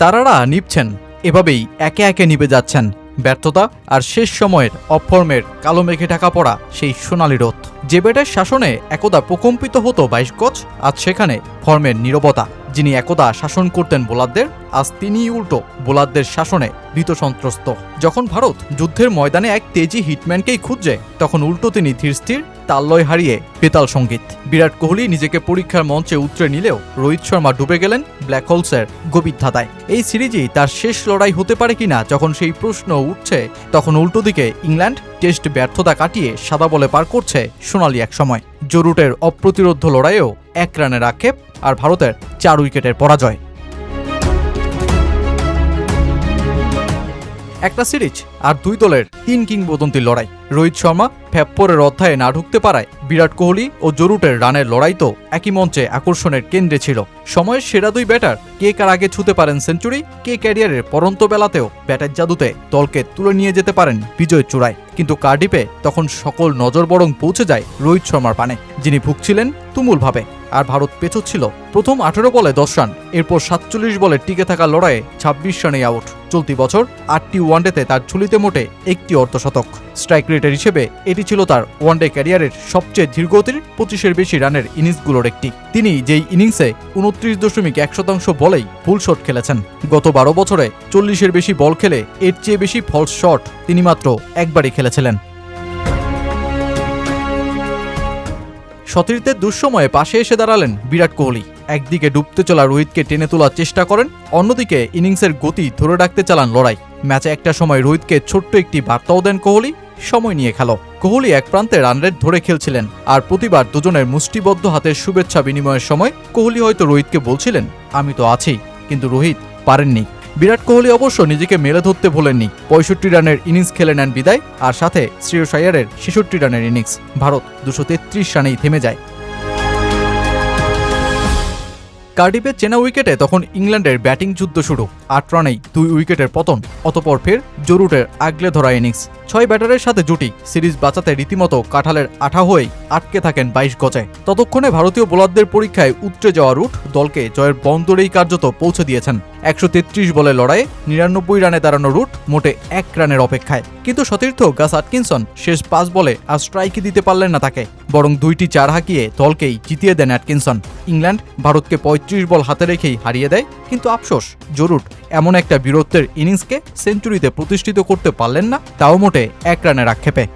তারারা নিভছেন, এভাবেই একে একে নিভে যাচ্ছেন। ব্যর্থতা আর শেষ সময়ের অফর্মের কালো মেঘে ঢাকা পড়া সেই সোনালি রোদ। যে ব্যাটের শাসনে একদা প্রকম্পিত হতো 22 গজ, আজ সেখানে ফর্মের নীরবতা। যিনি একদা শাসন করতেন বোলারদের, আজ তিনিই উল্টো বোলারদের শাসনে ভীতসন্ত্রস্ত। যখন ভারত যুদ্ধের ময়দানে এক তেজি হিটম্যানকেই খুঁজছে, তখন উল্টো তিনি ধীরস্থির, তাল্লয় হারিয়ে বেতাল সঙ্গীত। বিরাট কোহলি নিজেকে পরীক্ষার মঞ্চে উতরে নিলেও রোহিত শর্মা ডুবে গেলেন ব্ল্যাক হোলসের গভীর ধাঁধায়। এই সিরিজেই তার শেষ লড়াই হতে পারে কিনা যখন সেই প্রশ্ন উঠছে, তখন উল্টো দিকে ইংল্যান্ড টেস্ট ব্যর্থতা কাটিয়ে সাদা বলে পার করছে সোনালি এক সময়। জরুটের অপ্রতিরোধ্য লড়াইয়েও 1 রানের আক্ষেপ আর ভারতের 4 উইকেটের পরাজয়। একটা সিরিজ আর 2 দলের 3 কিংবদন্তির লড়াই। রোহিত শর্মা ফেব্রুয়ারির অধ্যায়ে না ঢুকতে পারায় বিরাট কোহলি ও জরুটের রানের লড়াই তো একই মঞ্চে আকর্ষণের কেন্দ্রে ছিল। সময়ের সেরা 2 ব্যাটার কে কার আগে ছুঁতে পারেন সেঞ্চুরি, কে ক্যারিয়ারের পরন্ত বেলাতেও ব্যাটের জাদুতে দলকে তুলে নিয়ে যেতে পারেন বিজয় চূড়ায়। কিন্তু কার্ডিফে তখন সকল নজর বরং পৌঁছে যায় রোহিত শর্মার পানে, যিনি ভুগছিলেন তুমুলভাবে। আর ভারত পেছোচ্ছিল প্রথম 18 বলে 10 রান, এরপর 47 বলে টিকে থাকা লড়াইয়ে 26 রানেই আউট। চলতি বছর 8টি ওয়ানডেতে তার ঝুলিতে মোটে 1টি অর্ধশতক। স্ট্রাইক রেটের হিসেবে এটি ছিল তার ওয়ানডে ক্যারিয়ারের সবচেয়ে ধীরগতির 25-এর বেশি রানের ইনিংসগুলোর একটি। তিনি যেই ইনিংসে 29.1% বলেই ফুল শট খেলেছেন। গত 12 বছরে 40-এর বেশি বল খেলে এর চেয়ে বেশি ফলস শট তিনি মাত্র একবারই খেলেছিলেন। সতীর্থের দুঃসময়ে পাশে এসে দাঁড়ালেন বিরাট কোহলি। একদিকে ডুবতে চলা রোহিতকে টেনে তোলার চেষ্টা করেন, অন্যদিকে ইনিংসের গতি ধরে রাখতে চালান লড়াই। ম্যাচে একটা সময় রোহিতকে ছোট্ট একটি বার্তাও দেন কোহলি, সময় নিয়ে খেলো। কোহলি এক প্রান্তে রান রেট ধরে খেলছিলেন, আর প্রতিবার দুজনের মুষ্টিবদ্ধ হাতের শুভেচ্ছা বিনিময়ের সময় কোহলি হয়তো রোহিতকে বলছিলেন, আমি তো আছি, কিন্তু রোহিত পারেননি। বিরাট কোহলি অবশ্য নিজেকে মেলে ধরতে ভোলেননি। 65 রানের ইনিংস খেলে নেন বিদায়, আর সাথে শ্রেয়স আইয়ারের 66 রানের ইনিংস। ভারত 233 রানেই থেমে যায়। কার্ডিফে চেনা উইকেটে তখন ইংল্যান্ডের ব্যাটিং যুদ্ধ শুরু। 8 রানেই 2 উইকেটের পতন, অতপর ফের জরুটের আগলে ধরা ইনিংস। 6 ব্যাটারের সাথে জুটি সিরিজ বাঁচাতে রীতিমতো কাঁঠালের আঠা হয়েই আটকে থাকেন 22 গজে। ততক্ষণে ভারতীয় বোলারদের পরীক্ষায় উতরে যাওয়া রুট দলকে জয়ের বন্দরেই কার্যত পৌঁছে দিয়েছেন। 133 বলে লড়াইয়ে 99 রানে দাঁড়ানো রুট মোটে 1 রানের অপেক্ষায়। কিন্তু সতীর্থ গাস আটকিনসন শেষ 5 বলে আর স্ট্রাইকই দিতে পারলেন না তাকে, বরং 2টি 4 হাঁকিয়ে দলকেই জিতিয়ে দেন অ্যাটকিনসন। ইংল্যান্ড ভারতকে 35 বল হাতে রেখেই হারিয়ে দেয়, কিন্তু আফসোস জরুট এমন একটা বীরত্বের ইনিংসকে সেঞ্চুরিতে প্রতিষ্ঠিত করতে পারলেন না, তাও মোটে 1 রানের আক্ষেপে।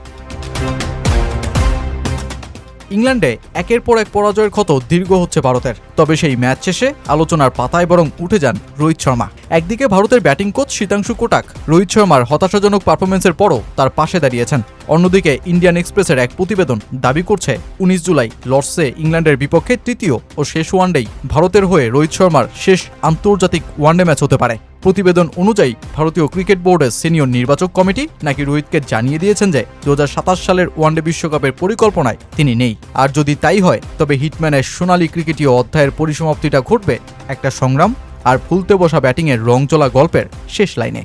ইংল্যান্ডে একের পর এক পরাজয়ের ক্ষত দীর্ঘ হচ্ছে ভারতের। তবে সেই ম্যাচ শেষে আলোচনার পাতায় বরং উঠে যান রোহিত শর্মা। একদিকে ভারতের ব্যাটিং কোচ শীতাংশু কোটাক রোহিত শর্মার হতাশাজনক পারফরমেন্সের পরও তার পাশে দাঁড়িয়েছেন। অন্যদিকে ইন্ডিয়ান এক্সপ্রেসের এক প্রতিবেদন দাবি করছে 19 জুলাই লর্ডসে ইংল্যান্ডের বিপক্ষে তৃতীয় ও শেষ ওয়ানডেই ভারতের হয়ে রোহিত শর্মার শেষ আন্তর্জাতিক ওয়ানডে ম্যাচ হতে পারে। প্রতিবেদন অনুযায়ী ভারতীয় ক্রিকেট বোর্ডের সিনিয়র নির্বাচক কমিটি নাকি রোহিতকে জানিয়ে দিয়েছেন যে 2027 সালের ওয়ানডে বিশ্বকাপের পরিকল্পনায় তিনি নেই। আর যদি তাই হয়, তবে হিটম্যানের সোনালী ক্রিকেটীয় অধ্যায়ের পরিসমাপ্তিটা ঘটবে একটা সংগ্রাম আর ফুলতে বসা ব্যাটিংয়ের রং চলা গল্পের শেষ লাইনে।